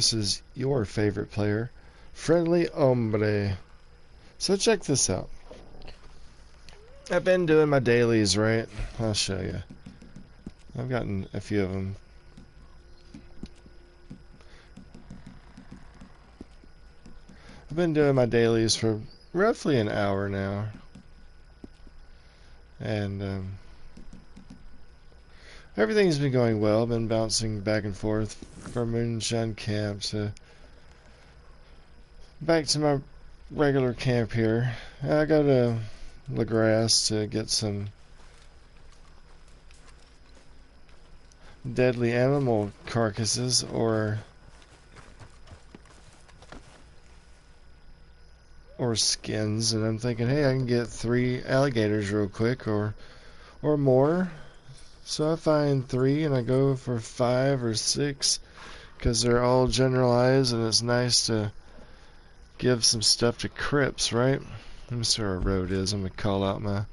This is your favorite player, Friendly Hombre. So check this out. I've been doing my dailies, right? I'll show you. I've gotten a few of them. I've been doing my dailies for roughly an hour now. And everything's been going well. I've been bouncing back and forth from Moonshine Camp to back to my regular camp here. I go to LaGrasse to get some deadly animal carcasses or skins, and I'm thinking, hey, I can get 3 alligators real quick or more. So I find 3 and I go for 5 or 6 because they're all generalized, and it's nice to give some stuff to Crips, right? Let me see where our road is. I'm gonna call out my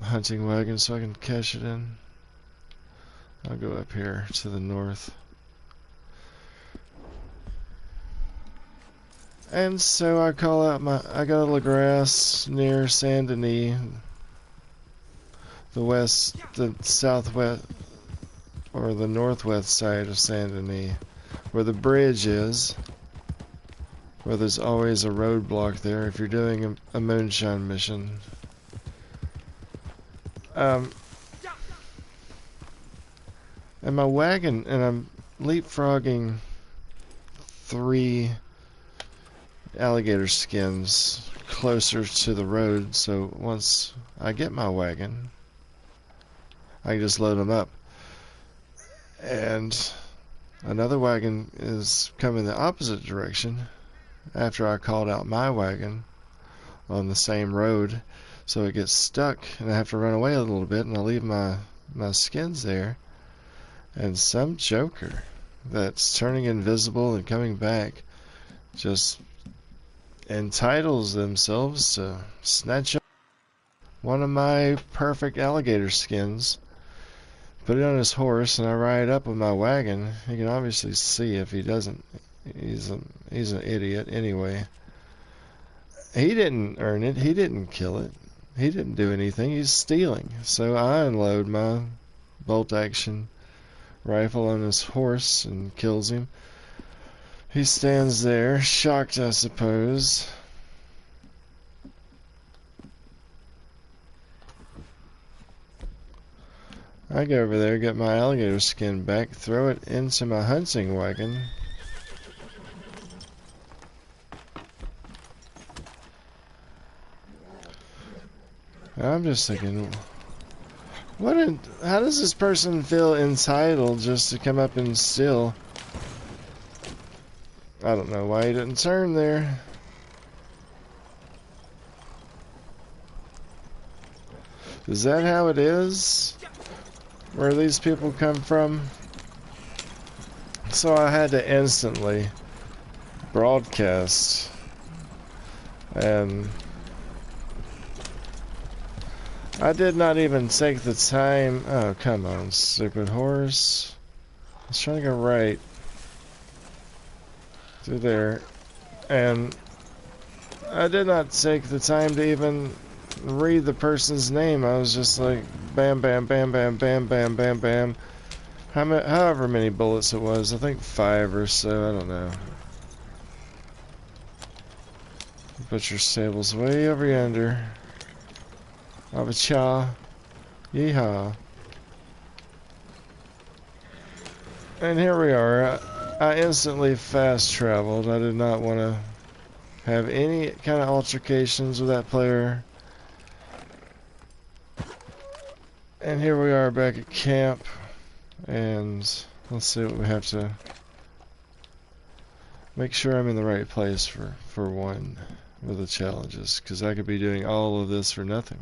hunting wagon so I can cash it in. I'll go up here to the north. And so I call out I go to LaGrasse near Saint Denis, the southwest, or the northwest side of Saint Denis, where the bridge is, where there's always a roadblock there if you're doing a moonshine mission. And my wagon, and I'm leapfrogging 3 alligator skins closer to the road, so once I get my wagon, I can just load them up. And another wagon is coming the opposite direction after I called out my wagon on the same road, so it gets stuck and I have to run away a little bit, and I leave my skins there, and some joker that's turning invisible and coming back just entitles themselves to snatch up one of my perfect alligator skins, put it on his horse, and I ride up with my wagon. You can obviously see if he doesn't, he's an idiot anyway. He didn't earn it, he didn't kill it, he didn't do anything, he's stealing. So I unload my bolt action rifle on his horse and kills him. He stands there, shocked, I suppose. I go over there, get my alligator skin back, throw it into my hunting wagon. I'm just thinking, how does this person feel entitled just to come up and steal? I don't know why he didn't turn there. Is that how it is? Where these people come from? So I had to instantly broadcast, and I did not even take the time. Oh, come on, stupid horse. I was trying to go right through there, and I did not take the time to even read the person's name. I was just like, bam, bam, bam, bam, bam, bam, bam, bam. However many bullets it was. I think 5 or so. I don't know. Put your stables way over yonder. Avacha. Yeehaw. And here we are. I instantly fast traveled. I did not want to have any kind of altercations with that player. And here we are back at camp. And let's see what we have to make sure I'm in the right place for one with the challenges, because I could be doing all of this for nothing.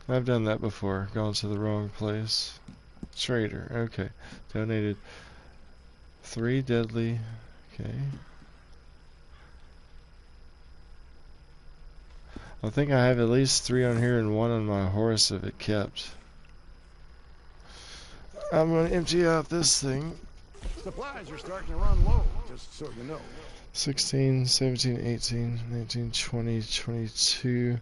I've done that before, gone to the wrong place. Trader, okay. Donated 3 deadly, okay. I think I have at least 3 on here and 1 on my horse if it kept. I'm going to empty out this thing. Supplies are starting to run low, just so you know. 16, 17, 18, 19, 20, 22,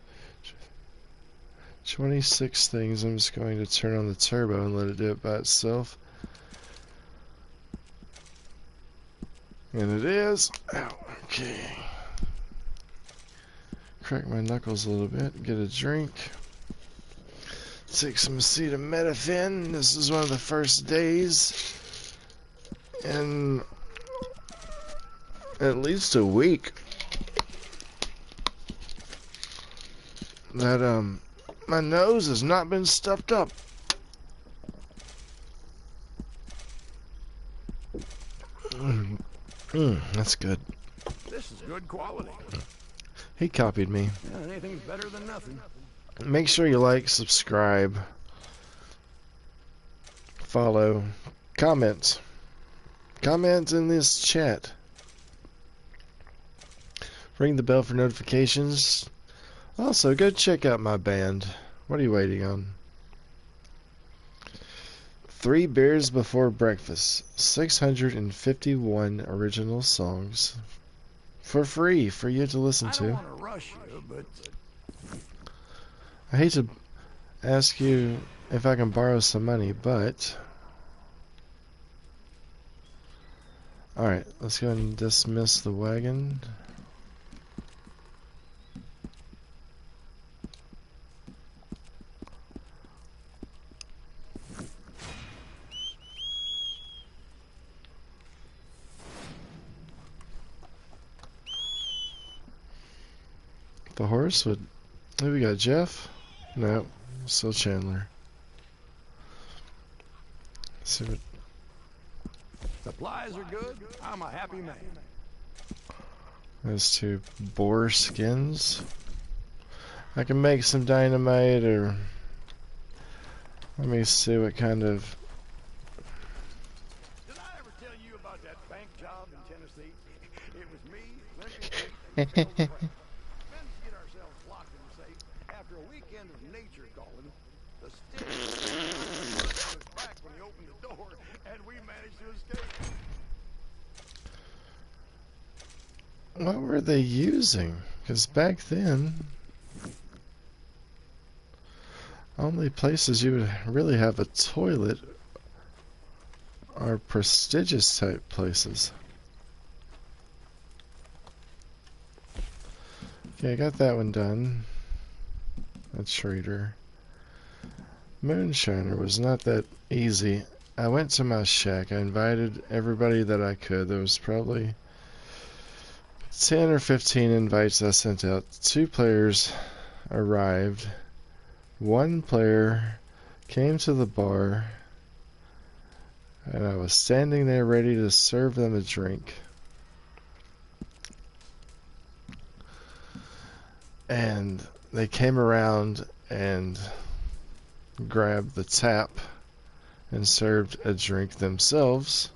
26 things. I'm just going to turn on the turbo and let it do it by itself. And it is. Ow, okay. Crack my knuckles a little bit, get a drink. Take some acetaminophen. This is one of the first days in at least a week that my nose has not been stuffed up. That's good. This is good quality. He copied me. Yeah, anything's better than nothing. Make sure you like, subscribe, follow, comment. Comment in this chat. Ring the bell for notifications. Also, go check out my band. What are you waiting on? 3 Beers Before Breakfast. 651 original songs. For free, for you to listen to. I don't want to rush you, but... I hate to ask you if I can borrow some money, but... Alright, let's go ahead and dismiss the wagon. The horse would... Who we got, Jeff? No, still Chandler. Let's see what... Supplies are good. I'm a happy man. Those 2 boar skins. I can make some dynamite, or... Let me see what kind of... Did I ever tell you about that bank job in Tennessee? It was me, Lincoln, get ourselves locked in the safe. After a weekend of nature calling, the stick on his back when he opened the door, and we managed to escape. What were they using? Because back then, only places you would really have a toilet are prestigious type places. Okay, I got that one done. That's Schrader. Moonshiner was not that easy. I went to my shack. I invited everybody that I could. There was probably 10 or 15 invites I sent out. 2 players arrived. 1 player came to the bar, and I was standing there ready to serve them a drink. And they came around and grabbed the tap and served a drink themselves,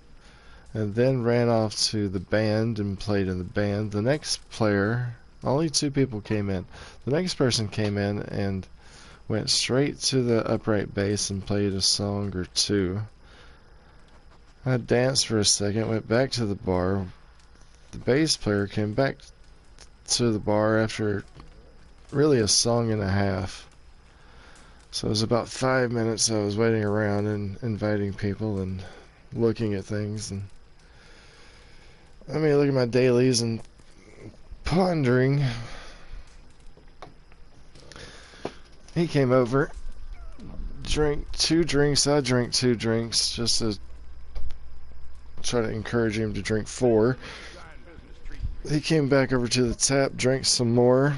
and then ran off to the band and played in the band. The next player, only 2 people came in. The next person came in and went straight to the upright bass and played a song or 2. I danced for a second, went back to the bar. The bass player came back to the bar after really a song and a half. So it was about 5 minutes I was waiting around and inviting people and looking at things. And I mean, look at my dailies and pondering. He came over, drank 2 drinks. I drank 2 drinks just to try to encourage him to drink 4. He came back over to the tap, drank some more.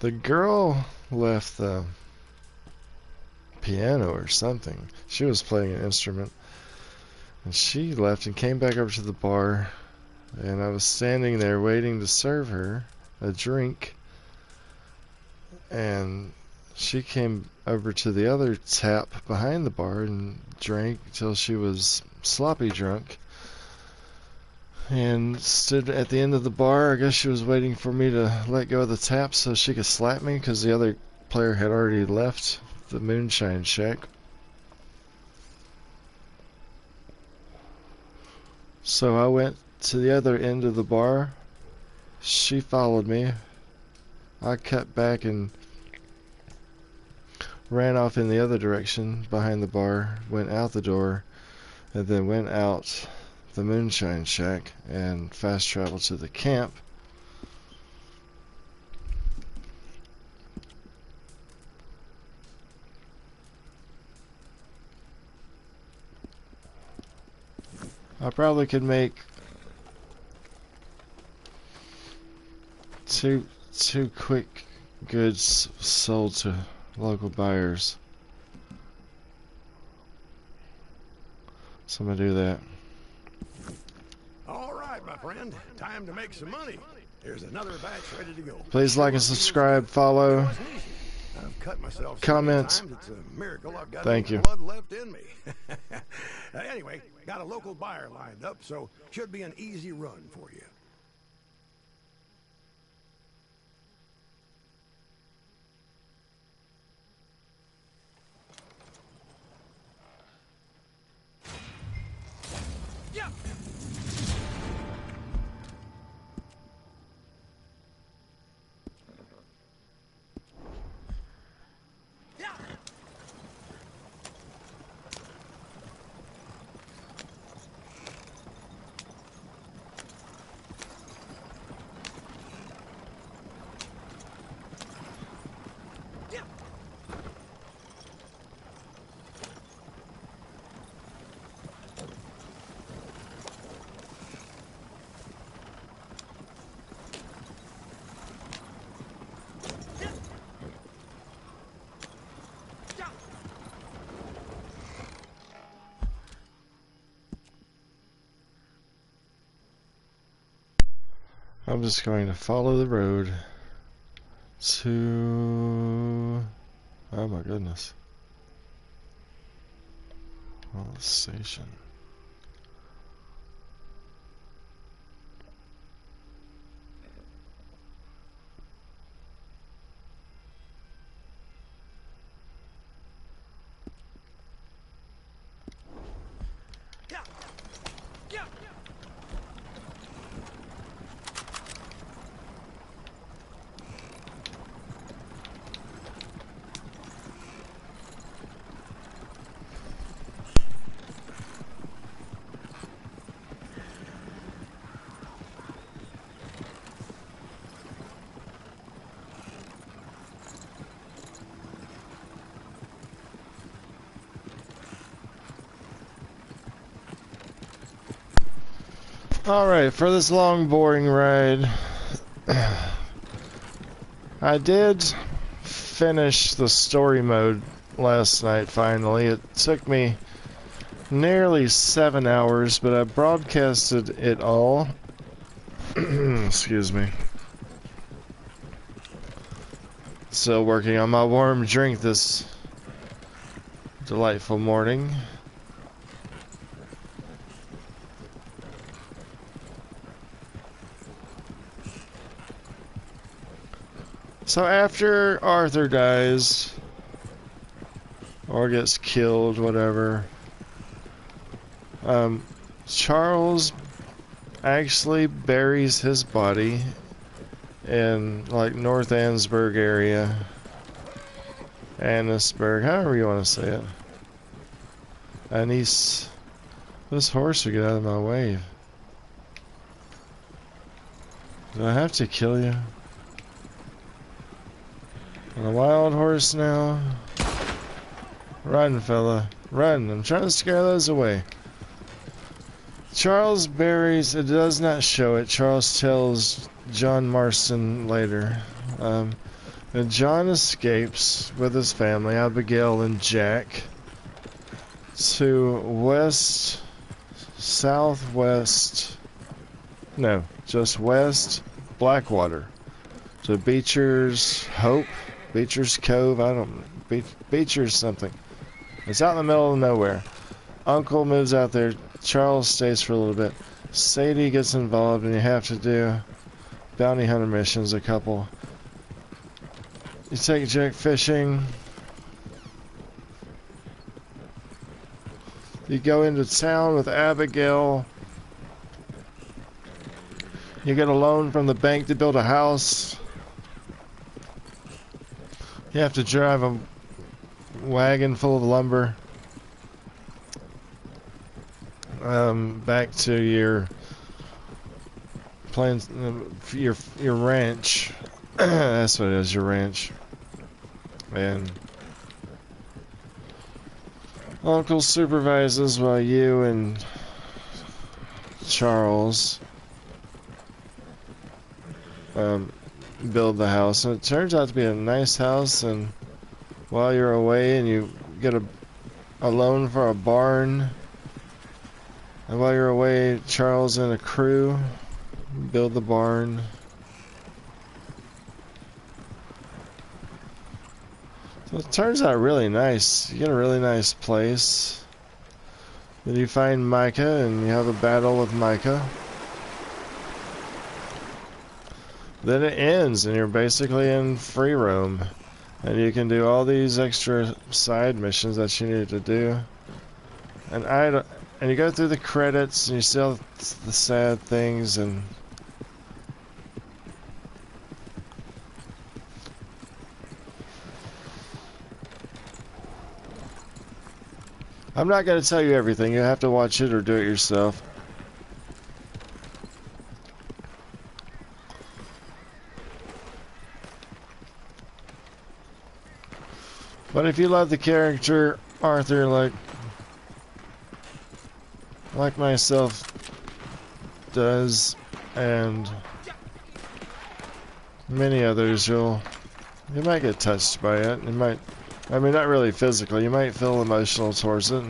The girl left the piano or something. She was playing an instrument. And she left and came back over to the bar. And I was standing there waiting to serve her a drink. And she came over to the other tap behind the bar and drank till she was sloppy drunk. And stood at the end of the bar. I guess she was waiting for me to let go of the tap so she could slap me, because the other player had already left the Moonshine Shack. So I went to the other end of the bar. She followed me. I cut back and ran off in the other direction behind the bar, went out the door, and then went out the Moonshine Shack and fast traveled to the camp. I probably could make two quick goods sold to local buyers. So I'm gonna do that. All right, my friend. Time to make some money. Here's another batch ready to go. Please like and subscribe, follow, I've cut myself so comments. many times, it's a miracle I've got Thank no you. blood left in me. Anyway, got a local buyer lined up, so should be an easy run for you. I'm just going to follow the road to... Oh my goodness. Well, the station. Alright, for this long, boring ride, I did finish the story mode last night finally. It took me nearly 7 hours, but I broadcasted it all. Excuse me. Still working on my warm drink this delightful morning. So after Arthur dies, or gets killed, whatever, Charles actually buries his body in, like, North Annesburg area. Annesburg, however you want to say it. And this horse will get out of my way. Do I have to kill you? On a wild horse now. Run, fella. Run. I'm trying to scare those away. Charles buries... It does not show it. Charles tells John Marston later. And John escapes with his family, Abigail and Jack, to southwest... No, just west Blackwater. To Beecher's Hope. Beecher's Cove, Beecher's something. It's out in the middle of nowhere. Uncle moves out there. Charles stays for a little bit. Sadie gets involved, and you have to do bounty hunter missions, a couple. You take Jack fishing. You go into town with Abigail. You get a loan from the bank to build a house. You have to drive a wagon full of lumber back to your plans, your ranch. That's what it is, your ranch. And Uncle supervises while you and Charles build the house. And it turns out to be a nice house, and while you're away and you get a loan for a barn, and while you're away, Charles and a crew build the barn. So it turns out really nice. You get a really nice place. Then you find Micah and you have a battle with Micah. Then it ends and you're basically in free roam. And you can do all these extra side missions that you need to do. And you go through the credits and you see all the sad things, and I'm not going to tell you everything. You have to watch it or do it yourself. But if you love the character Arthur like myself does, and many others, you might get touched by it. You might, I mean, not really physically. You might feel emotional towards it.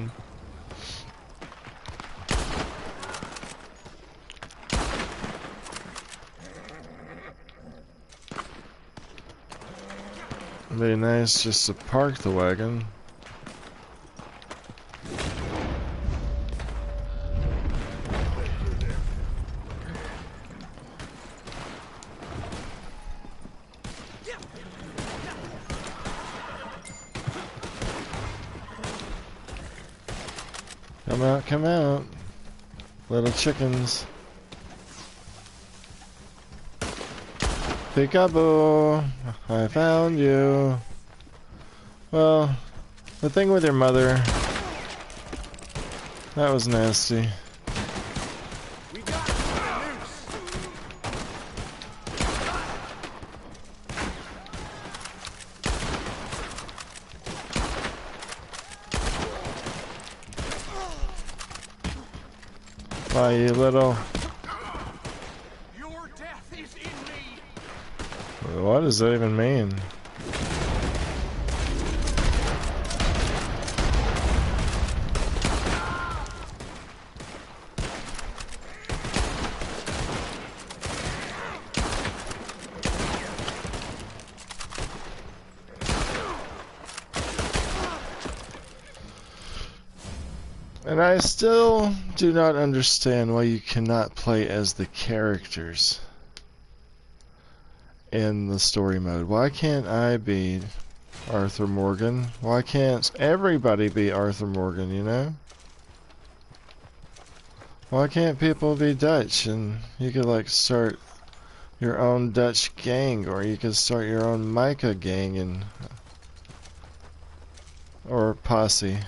It'd be nice just to park the wagon. Come out, little chickens. Peekaboo, I found you. Well, the thing with your mother, that was nasty. We got the noose. Why, you little... Your death is in me. What does that even mean? And I still do not understand why you cannot play as the characters in the story mode. Why can't I be Arthur Morgan? Why can't everybody be Arthur Morgan, you know? Why can't people be Dutch and you could like start your own Dutch gang, or you could start your own Micah gang and or posse?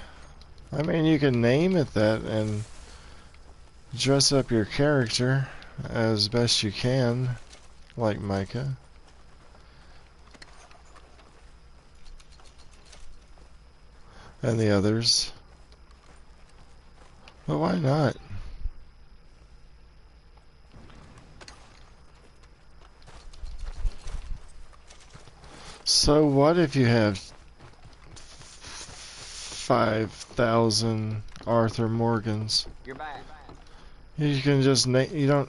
I mean, you can name it that and dress up your character as best you can, like Micah. And the others. But why not? So what if you have 5,000 Arthur Morgans? You're back. You can just name. You don't.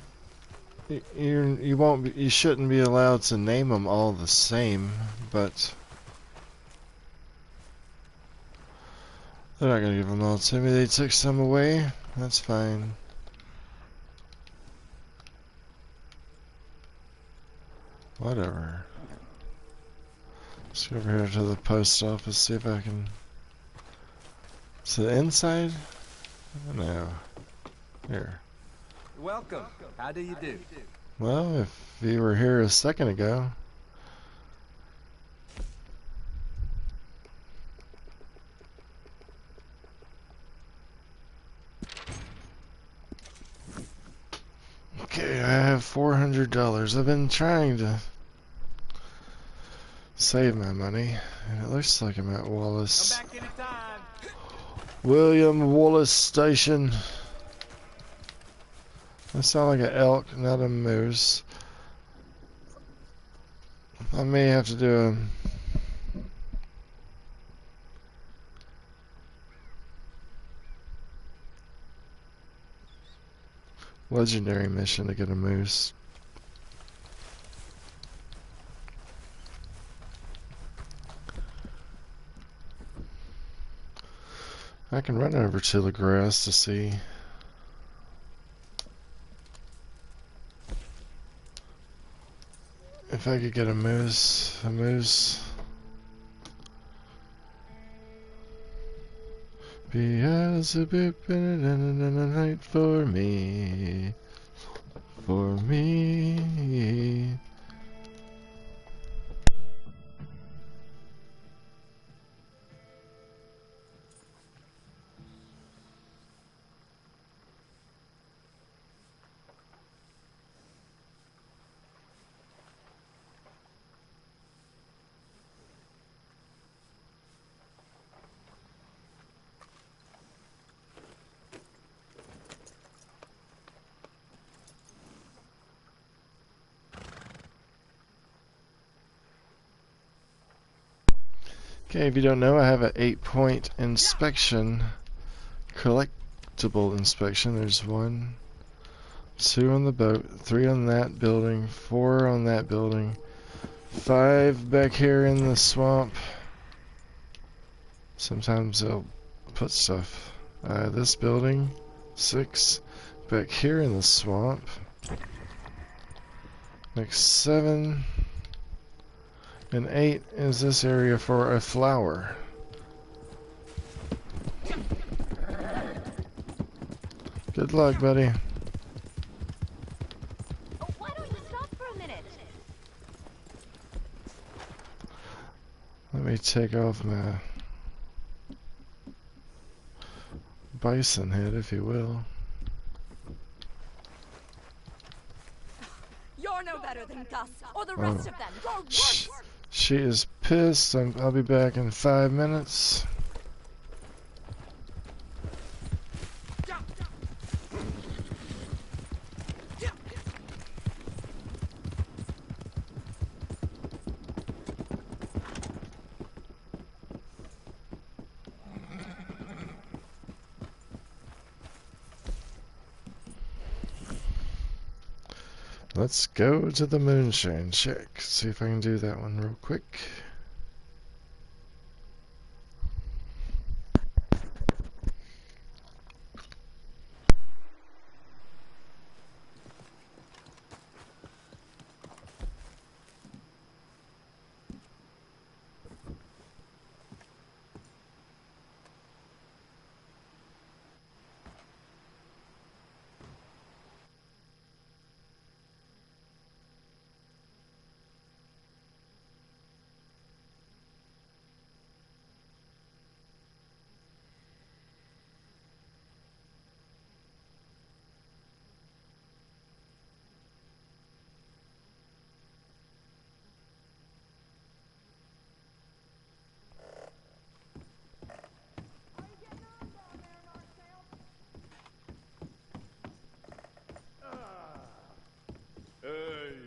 You won't. You shouldn't be allowed to name them all the same. But they're not gonna give them all to me. They took some away. That's fine. Whatever. Let's go over here to the post office, see if I can. To the inside? No. Here. Welcome. How do you do? Well, if you were here a second ago. Okay, I have $400. I've been trying to save my money, and it looks like I'm at Wallace. Come back anytime. William Wallace Station. That sounds like an elk, not a moose. I may have to do a legendary mission to get a moose. I can run over to the grass to see. If I could get a moose. Beelzebub in the night for me. For me. Okay, if you don't know, I have an 8-point inspection, collectible inspection. There's 1, 2 on the boat, 3 on that building, 4 on that building, 5 back here in the swamp. Sometimes they'll put stuff. This building, 6 back here in the swamp. Next 7. And 8 is this area for a flower. Good luck, buddy. Oh, why don't you stop for a minute? Let me take off my bison head, if you will. You're no better than Gus or the rest of them. You're worse. She is pissed. I'll be back in 5 minutes. Let's go to the moonshine check. See if I can do that one real quick.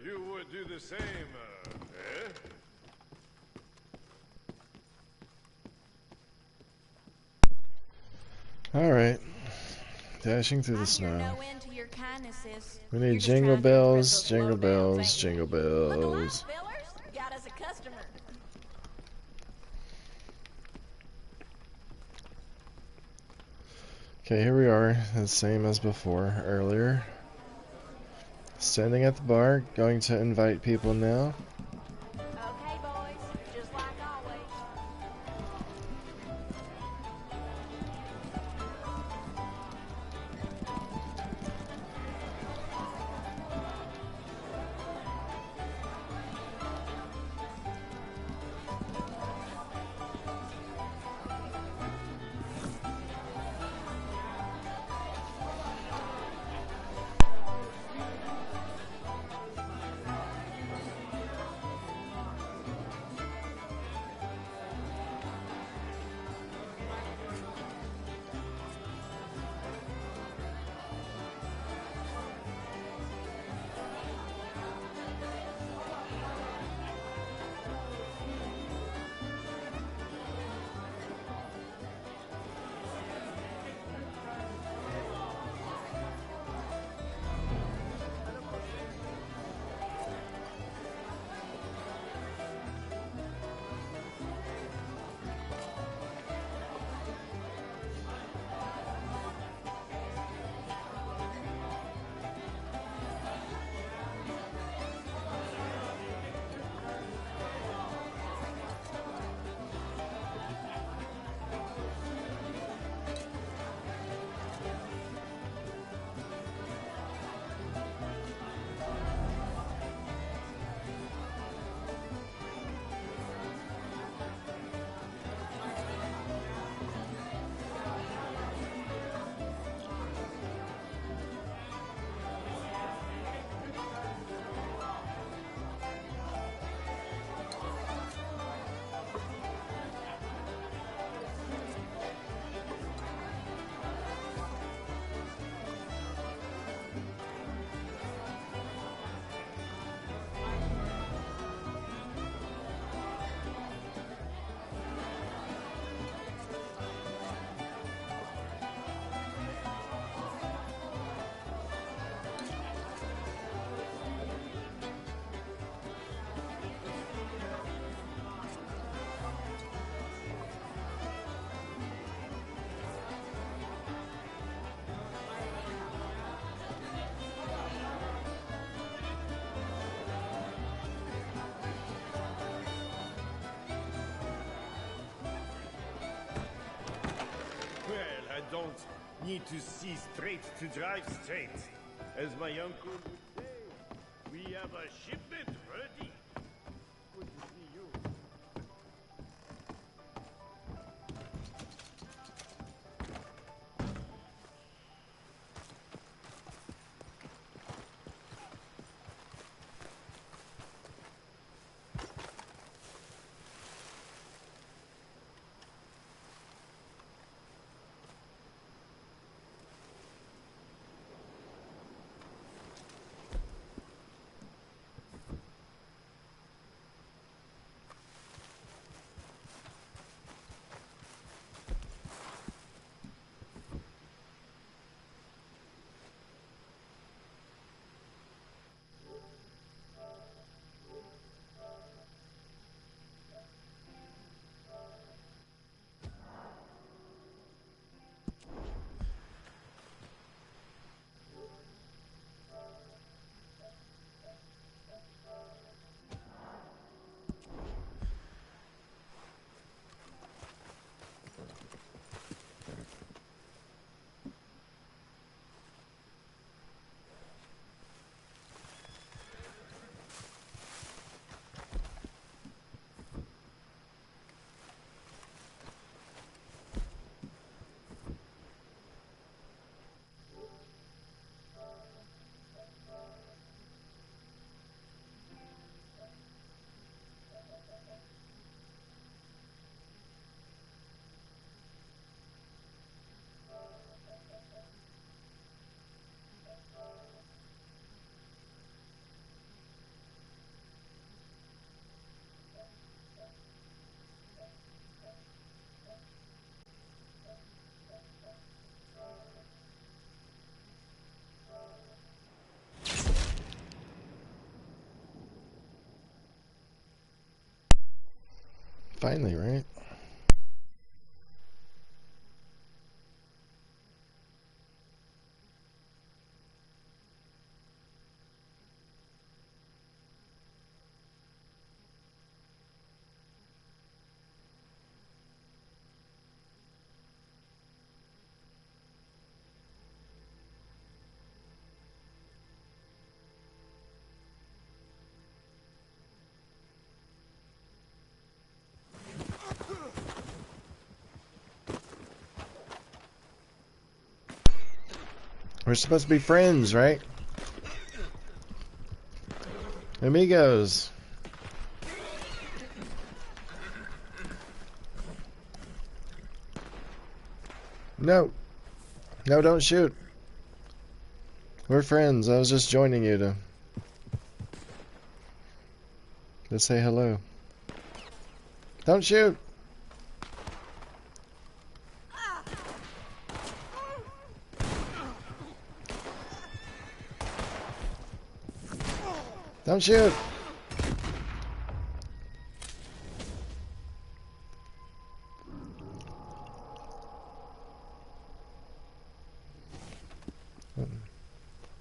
You would do the same, eh? Alright. Dashing through the I'm snow. no end to your kindnesses. We You're need just jingle trying to impress bells, those jingle low-downs, bells, ain't you? jingle Look alive, bells. fellers. Got us a customer. Okay, here we are. The same as before, earlier. Standing at the bar, going to invite people now. Okay, boys. Just like don't need to see straight to drive straight. As my uncle would say, we have a shipment ready. Good to see you. Finally, right? We're supposed to be friends, right? Amigos. No. No, don't shoot. We're friends. I was just joining you to say hello. Don't shoot. Don't shoot.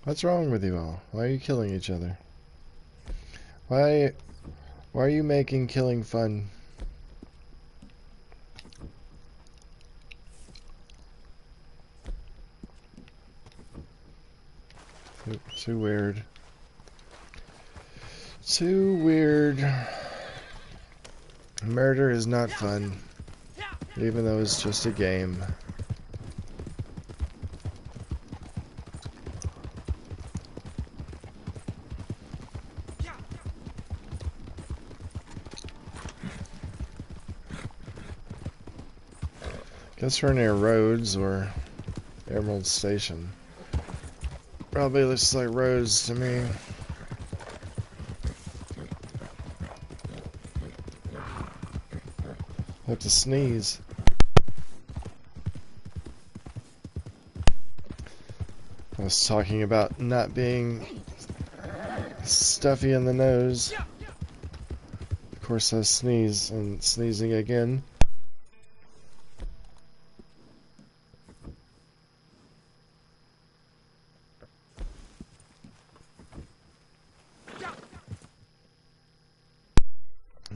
What's wrong with you all? Why are you killing each other? Why are you making killing fun? Too weird. Too weird. Murder is not fun, even though it's just a game. Guess we're near Rhodes or Emerald Station. Probably looks like Rhodes to me. I have to sneeze. I was talking about not being stuffy in the nose. Of course I sneeze and sneezing again.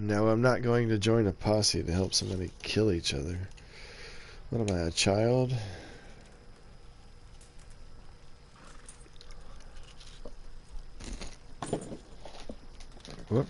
No, I'm not going to join a posse to help somebody kill each other. What am I, a child? Whoop.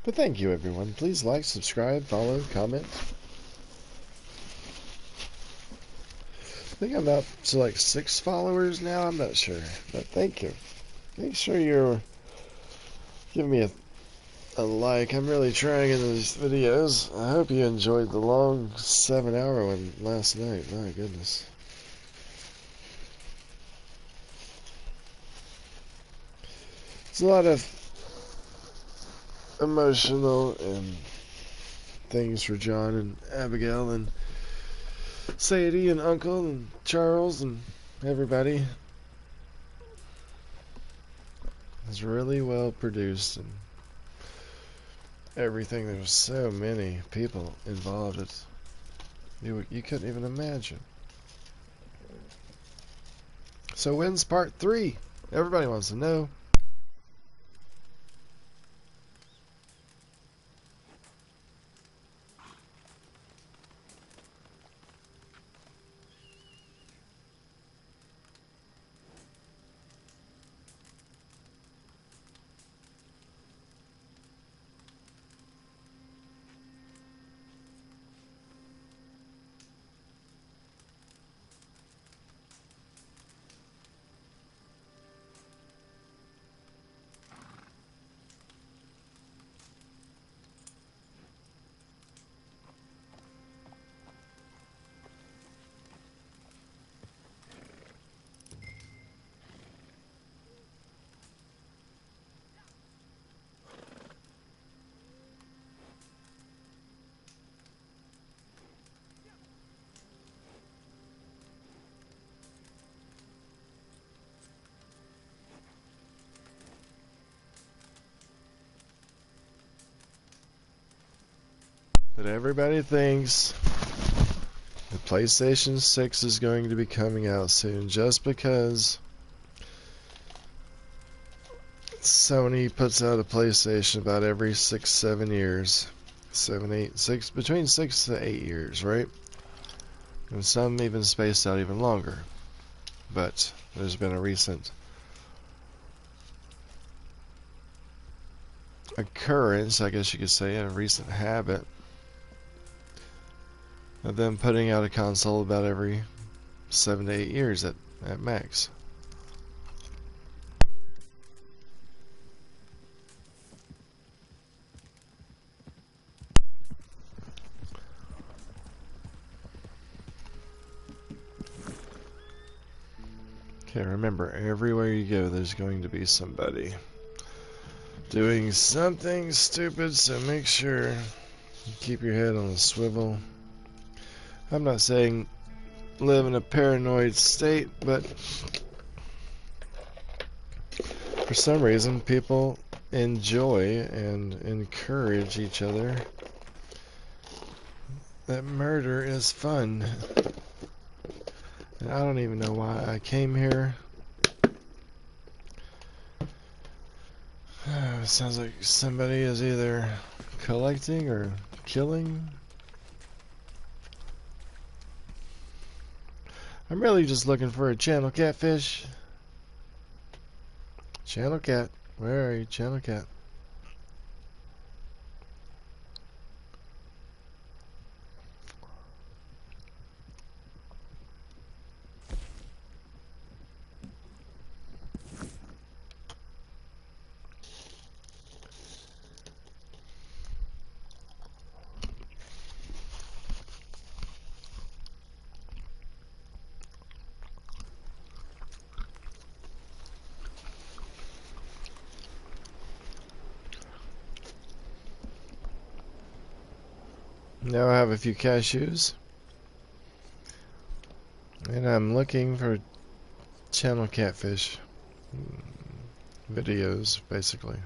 But thank you, everyone. Please like, subscribe, follow, comment. I think I'm up to like 6 followers now. I'm not sure. But thank you. Make sure you're giving me a like. I'm really trying in these videos. I hope you enjoyed the long 7-hour one last night. My goodness. It's a lot of emotional and things for John and Abigail and Sadie and Uncle and Charles and everybody. It's really well produced and everything. There's so many people involved. You couldn't even imagine. So when's part 3? Everybody wants to know. But everybody thinks the PlayStation 6 is going to be coming out soon just because Sony puts out a PlayStation about every 6-7 years. 7, 8, 6, between 6 to 8 years, right? And some even spaced out even longer. But there's been a recent occurrence, I guess you could say, a recent habit of them putting out a console about every 7 to 8 years at max. Okay, remember, everywhere you go, there's going to be somebody doing something stupid, so make sure you keep your head on a swivel. I'm not saying live in a paranoid state, but for some reason, people enjoy and encourage each other that murder is fun. And I don't even know why I came here. It sounds like somebody is either collecting or killing. I'm really just looking for a channel catfish. Channel cat. Where are you, channel cat? Now I have a few cashews. And I'm looking for channel catfish videos, basically.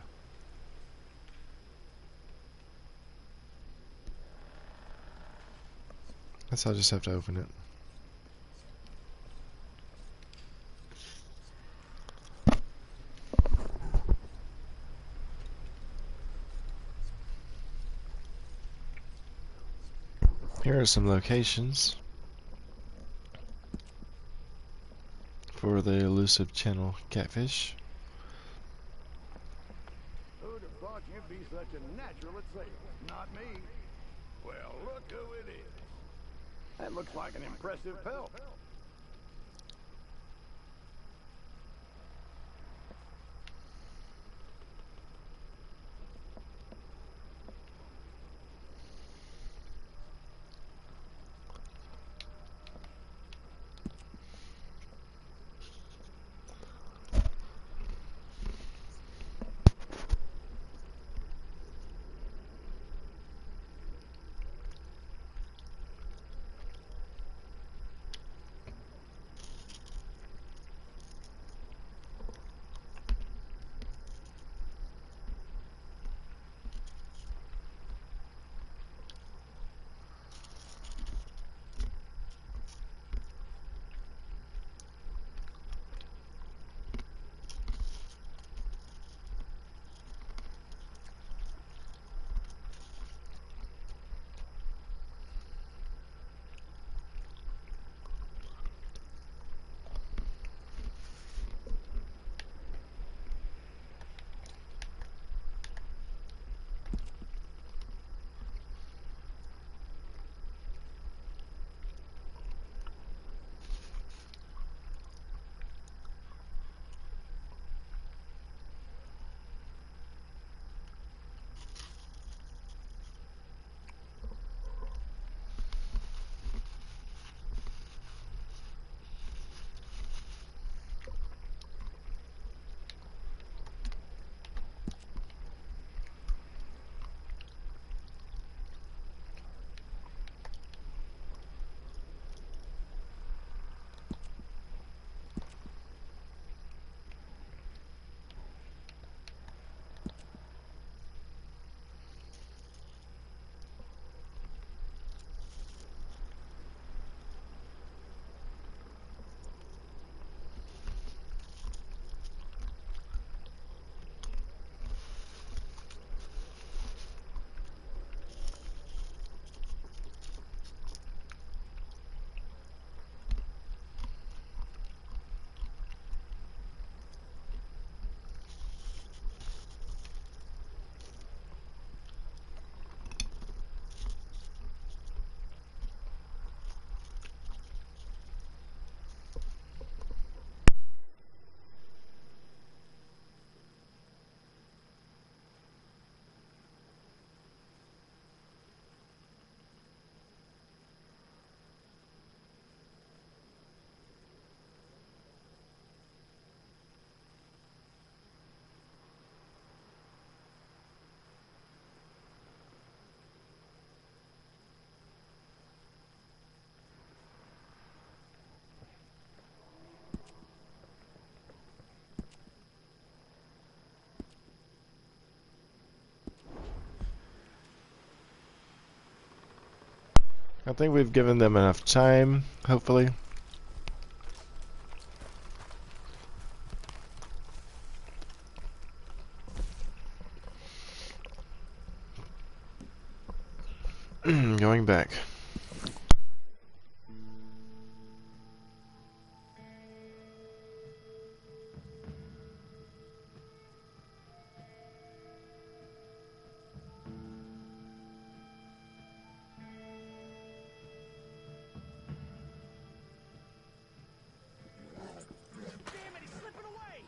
Guess I'll just have to open it. Here are some locations for the elusive channel catfish. Who'd have thought you'd be such a natural at sales? Not me. Well, look who it is. That looks like an impressive pelt. I think we've given them enough time, hopefully. Going back. Damn it, he's slipping away!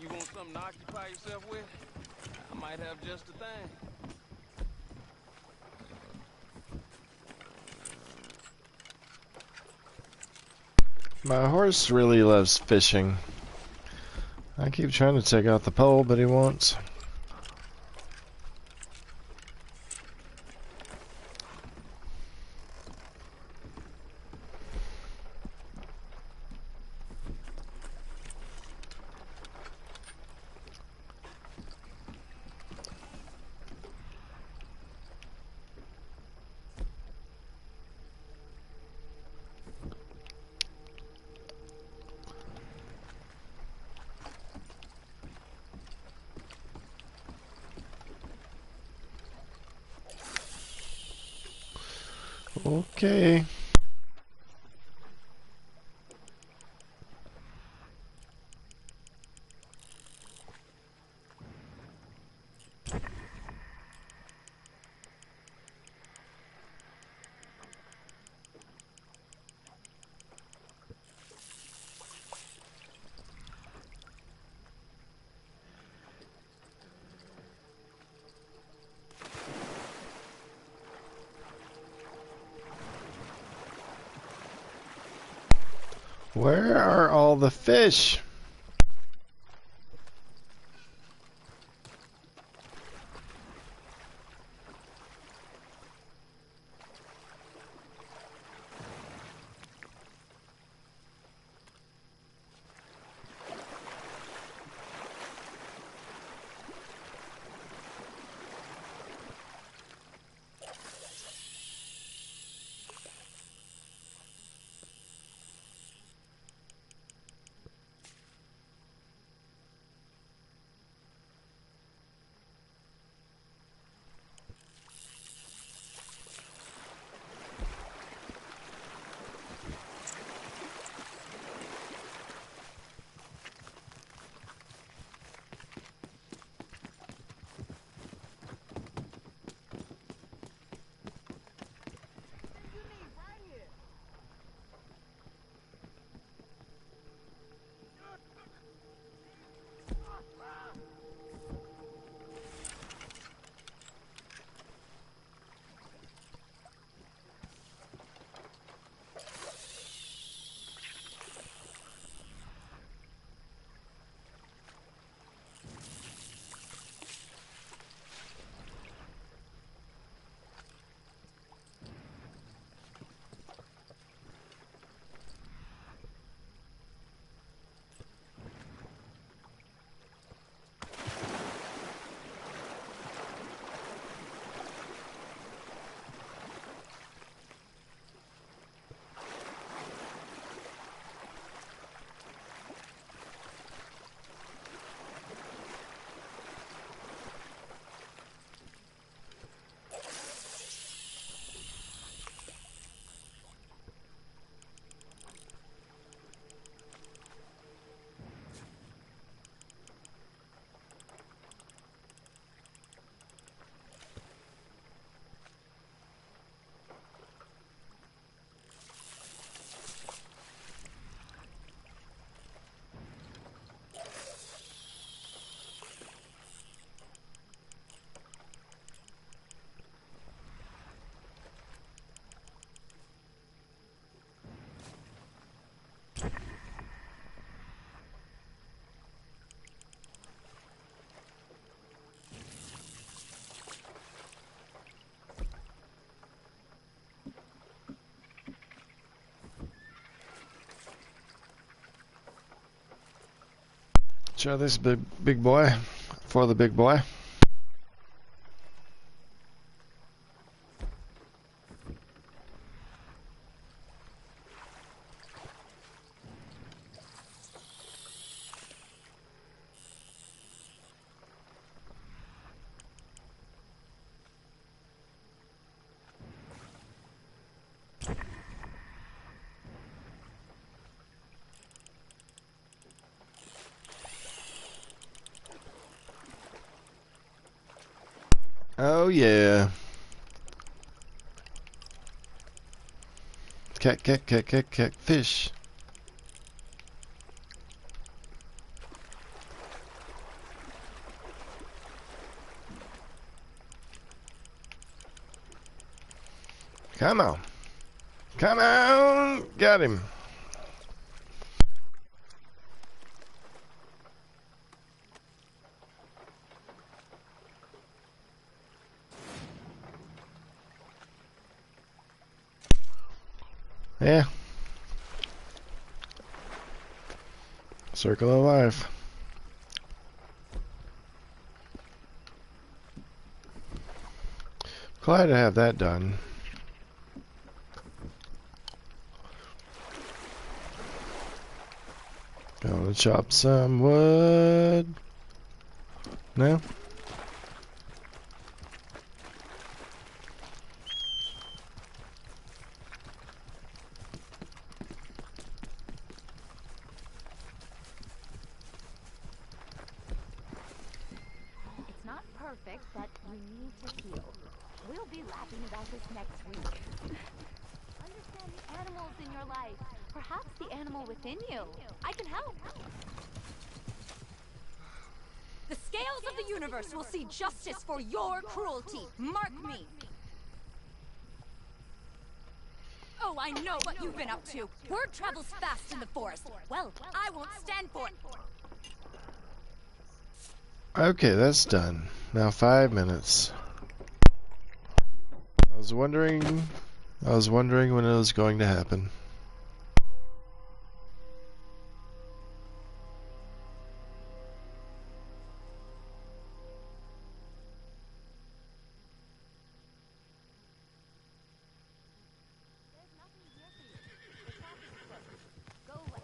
You want something to occupy yourself with? I might have just the thing. My horse really loves fishing. I keep trying to take out the pole, but he won't. Okay. Where are all the fish? Try this big boy for the big boy. Oh yeah. Fish. Come on. Come on! Got him. Yeah. Circle of life. Glad to have that done. Gonna chop some wood. No? It's not perfect, but you need to heal. We'll be laughing about this next week. Understand the animals in your life. Perhaps the animal within you. I can help. The scales of the universe will see justice for your cruelty. Mark me. Oh, I know what you've been up to. Word travels fast in the forest. Well, I won't stand for it. Okay, that's done. Now 5 minutes. I was wondering when it was going to happen. There's nothing here for you. The shop is closed. Go away.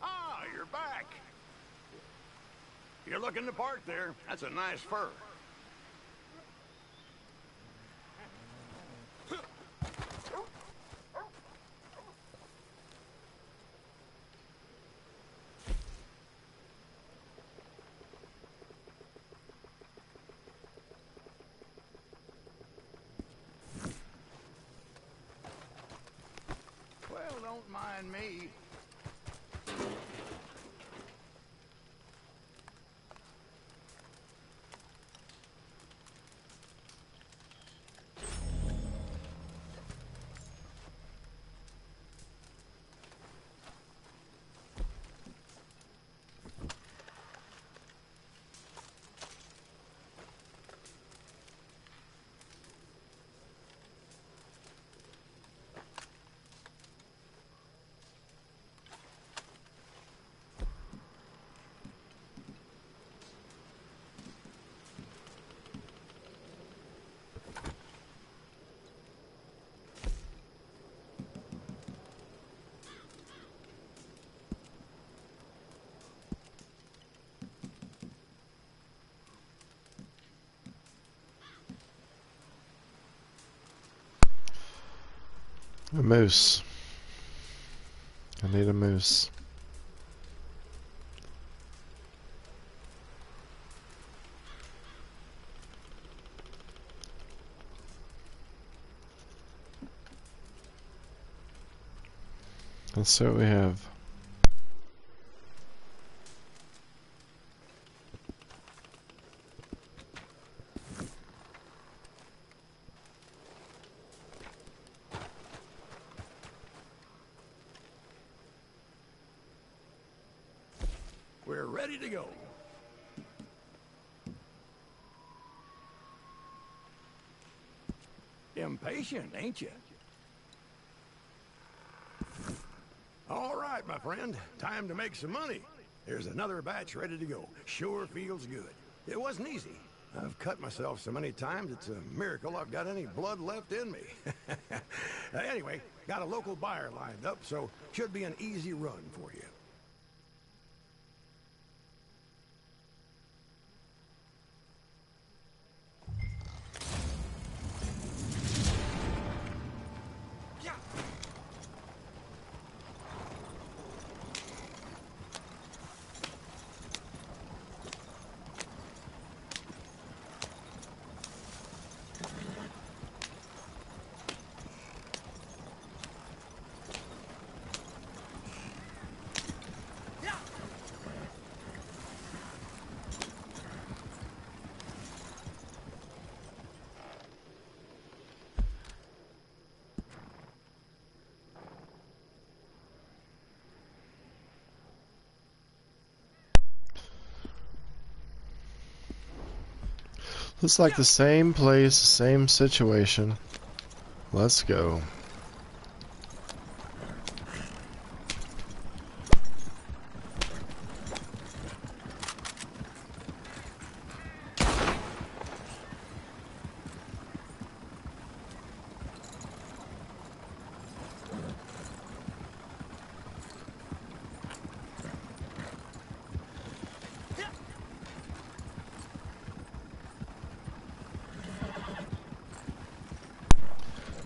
Ah, you're back. You're looking the part there. That's a nice fur. Well, don't mind me. A moose. I need a moose. Let's see what we have. ready to go. Impatient, ain't you? All right, my friend. Time to make some money. Here's another batch ready to go. Sure feels good. It wasn't easy. I've cut myself so many times, it's a miracle I've got any blood left in me. Anyway, got a local buyer lined up, so should be an easy run for you. Looks like the same place, same situation. Let's go.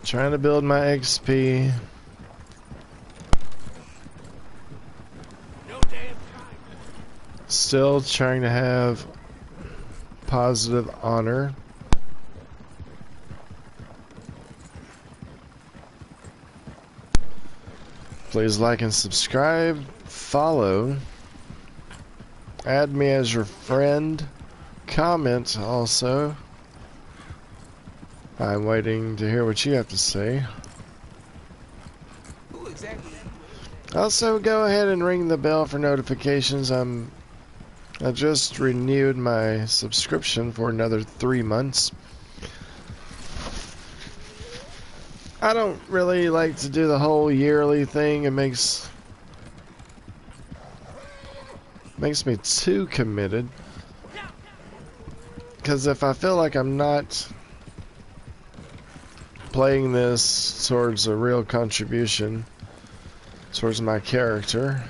Trying to build my XP. No damn time. Still trying to have positive honor. Please like and subscribe, follow, add me as your friend, comment also. I'm waiting to hear what you have to say. Who exactly? Also, go ahead and ring the bell for notifications. I just renewed my subscription for another 3 months. I don't really like to do the whole yearly thing. It makes me too committed. Because if I feel like I'm not playing this towards a real contribution towards my character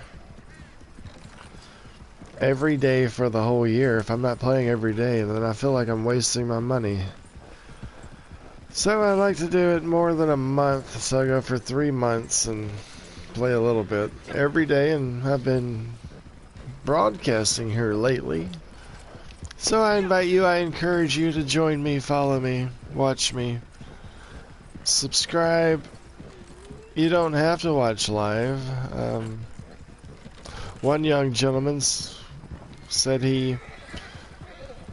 every day for the whole year, if I'm not playing every day, then I feel like I'm wasting my money. So I like to do it more than a month, so I go for 3 months and play a little bit every day, and I've been broadcasting here lately. So I encourage you to join me, follow me, watch me. Subscribe. You don't have to watch live. One young gentleman said he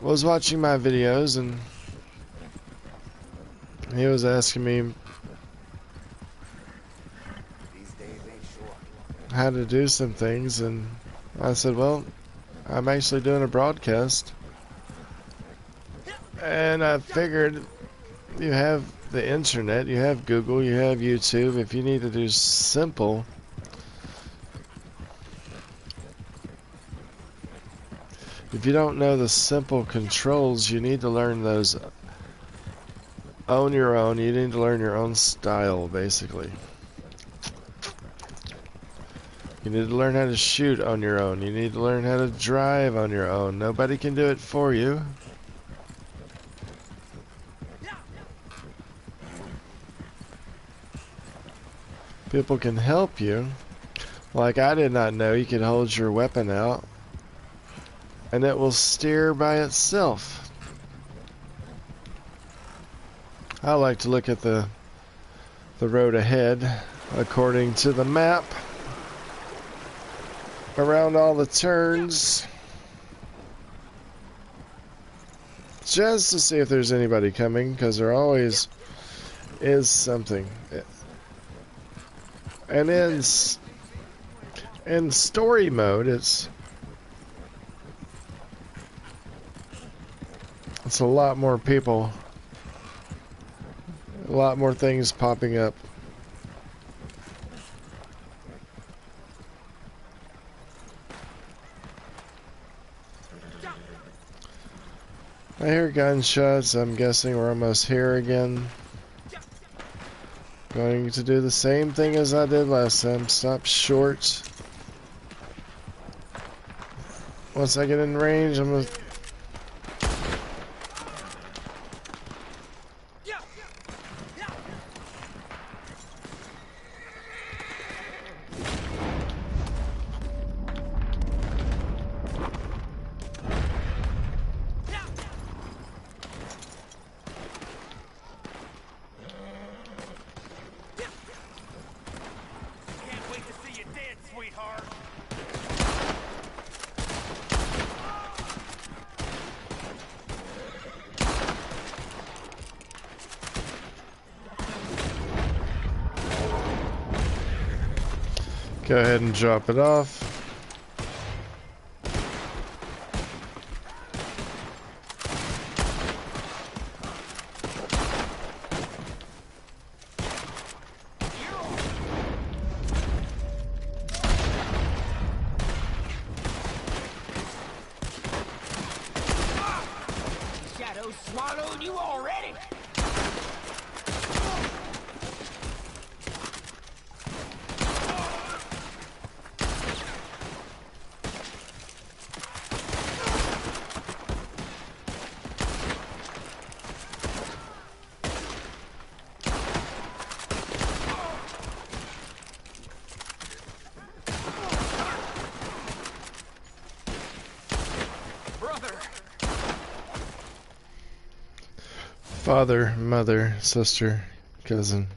was watching my videos and he was asking me how to do some things, and I said, well, I'm actually doing a broadcast, and I figured you have the internet, you have Google, you have YouTube. If you need to do simple, if you don't know the simple controls, you need to learn those on your own. You need to learn your own style, basically. You need to learn how to shoot on your own. You need to learn how to drive on your own. Nobody can do it for you. People can help you. Like, I did not know you could hold your weapon out and it will steer by itself. I like to look at the road ahead according to the map, around all the turns, just to see if there's anybody coming, because there always is something. And in story mode, It's a lot more people. A lot more things popping up. I hear gunshots. I'm guessing we're almost here again. Going to do the same thing as I did last time. Stop short. Once I get in range, I'm gonna... Can't wait to see you dead, sweetheart. Go ahead and drop it off. Shadow swallowed you already? Brother! Father, mother, sister, cousin.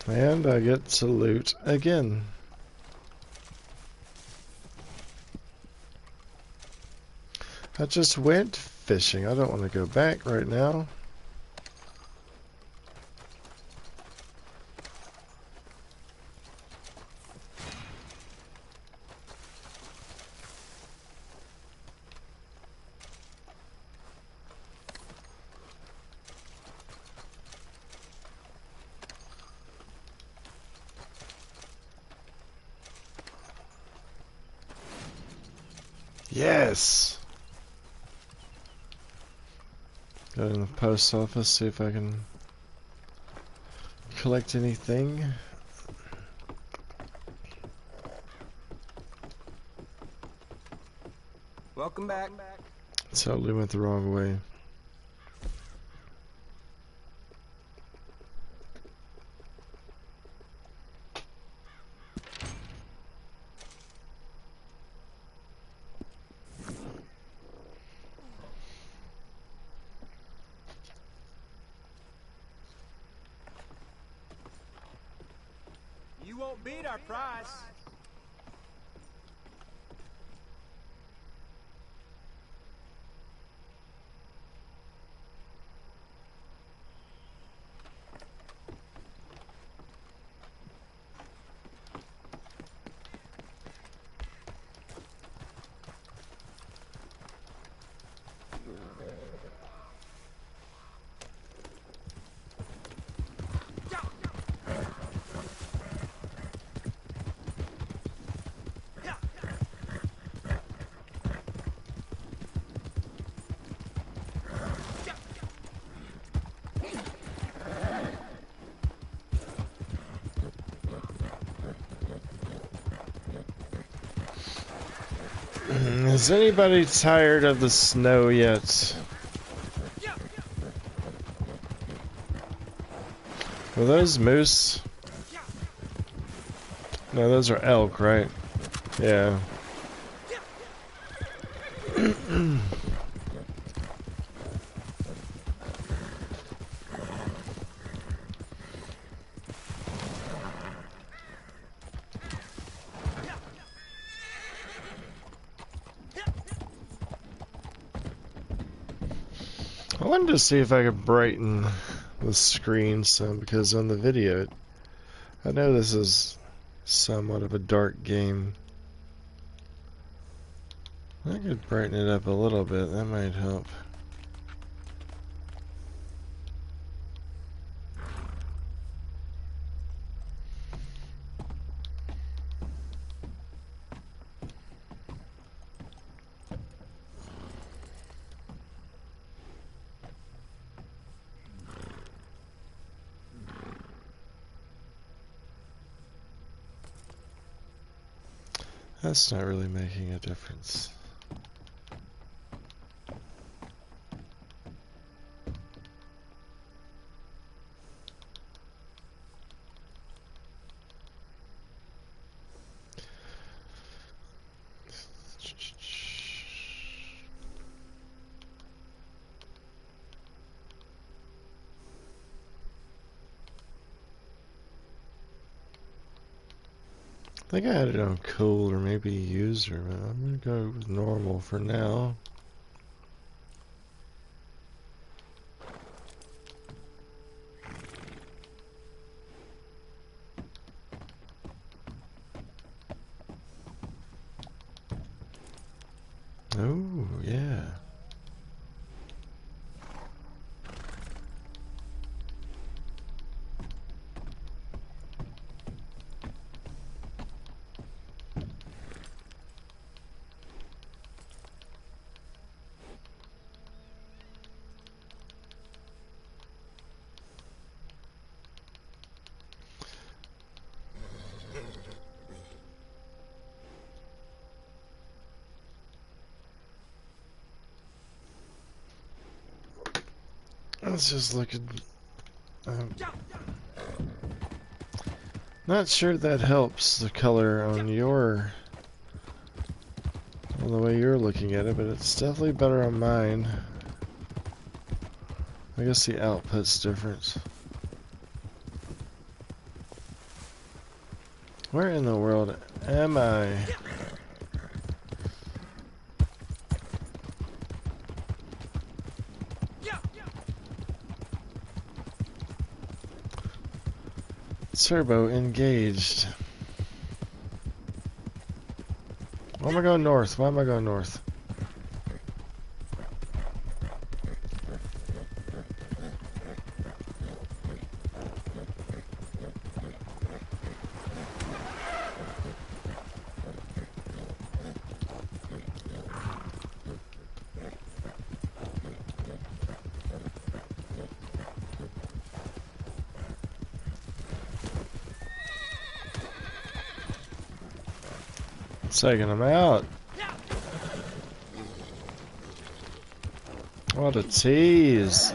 And I get to loot again. I just went fishing. I don't want to go back right now. Yes! Go to the post office, see if I can collect anything. Welcome back. Totally went the wrong way. You won't beat our price. Is anybody tired of the snow yet? Were those moose? No, those are elk, right? Yeah. I wanted to see if I could brighten the screen some, because on the video, I know this is somewhat of a dark game. I could brighten it up a little bit, that might help. That's not really making a difference. I think I had it on cool or maybe user, but I'm gonna go with normal for now. Oh, yeah. Let's just look at... not sure that helps the color on your... on the way you're looking at it, but it's definitely better on mine. I guess the output's different. Where in the world am I? Turbo engaged. Why am I going north? Why am I going north? Taking them out. What a tease.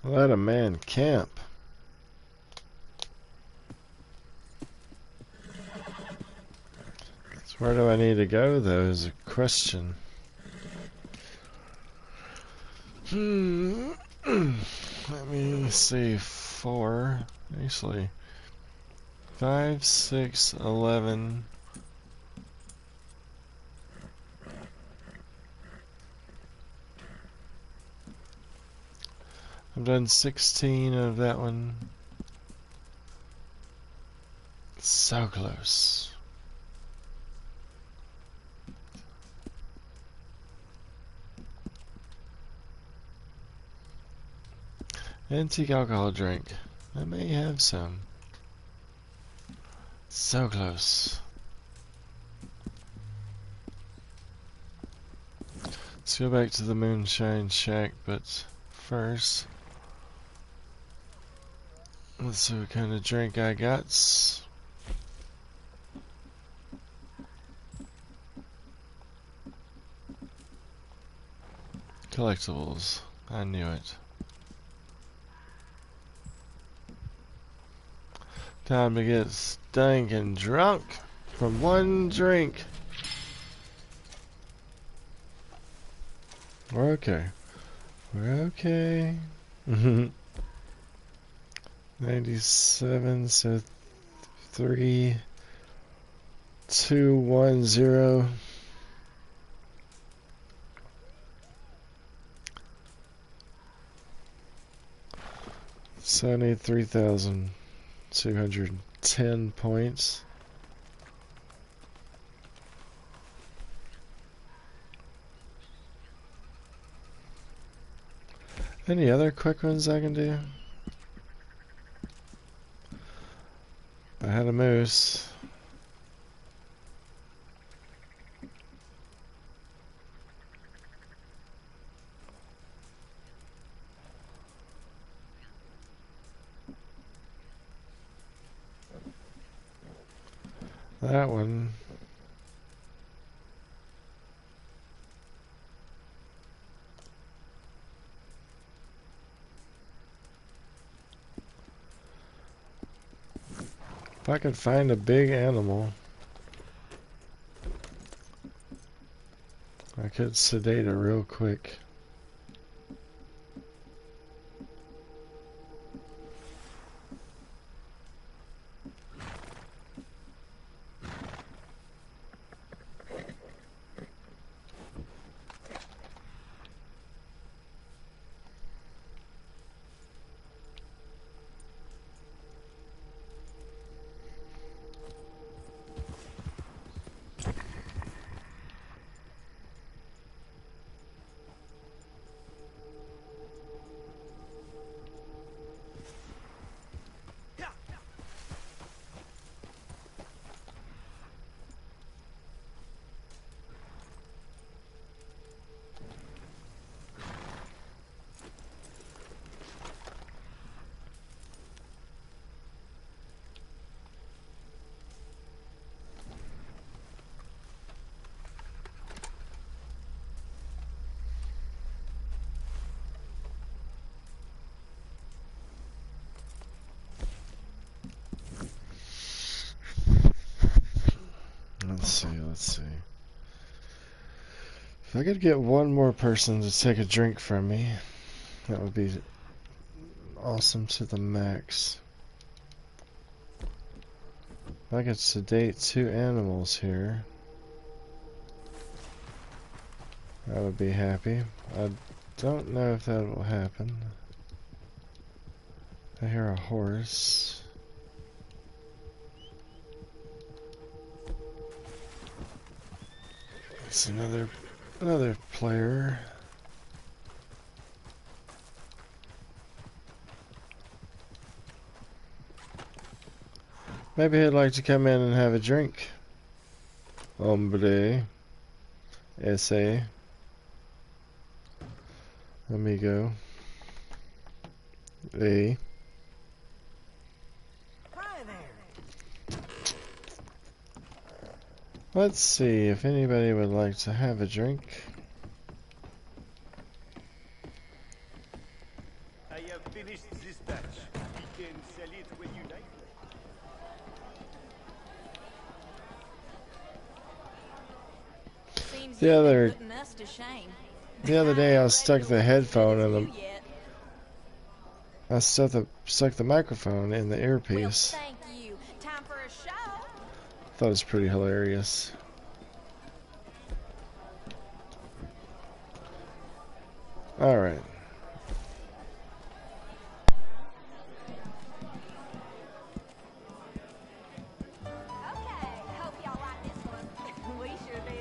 Let a man camp. So where do I need to go, though, is a question. Let me see. 4. Actually, 5, 6, 11. I've done 16 of that one. So close. Antique alcohol drink. I may have some. So close. Let's go back to the Moonshine Shack, but first, let's see what kind of drink I got. Collectibles. I knew it. Time to get stinking drunk from one drink. We're okay. We're okay. 97, so 3, 2, 1, 0. So I need 3,210 points. Any other quick ones I can do? I had a moose. That one. If I could find a big animal, I could sedate it real quick. Let's see. If I could get one more person to take a drink from me, that would be awesome to the max. If I could sedate 2 animals here, I would be happy. I don't know if that will happen. I hear a horse. It's another player. Maybe he'd like to come in and have a drink. Hombre. Ese. Amigo. A. Let's see if anybody would like to have a drink. I have finished this batch. You can sell it when you like. Seems The you've been other- putting us to shame. The other day I stuck the headphone in the Yet. I stuck the microphone in the Well, earpiece. thank you. Time for a show. Thought it was pretty hilarious. Alright. Okay, hope y'all like this one. We sure do.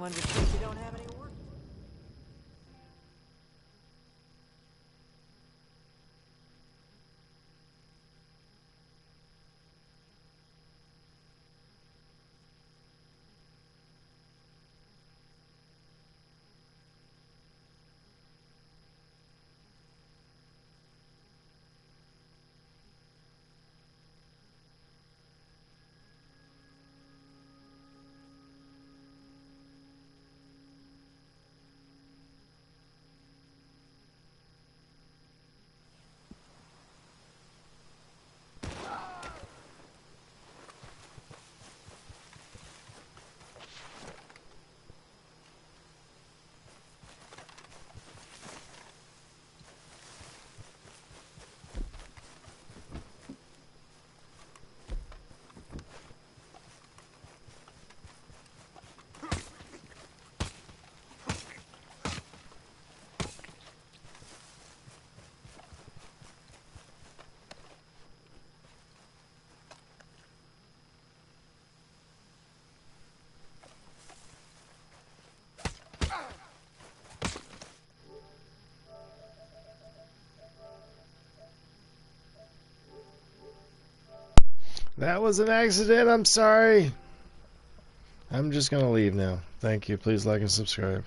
someone to think you don't have any work. That was an accident. I'm sorry. I'm just going to leave now. Thank you. Please like and subscribe.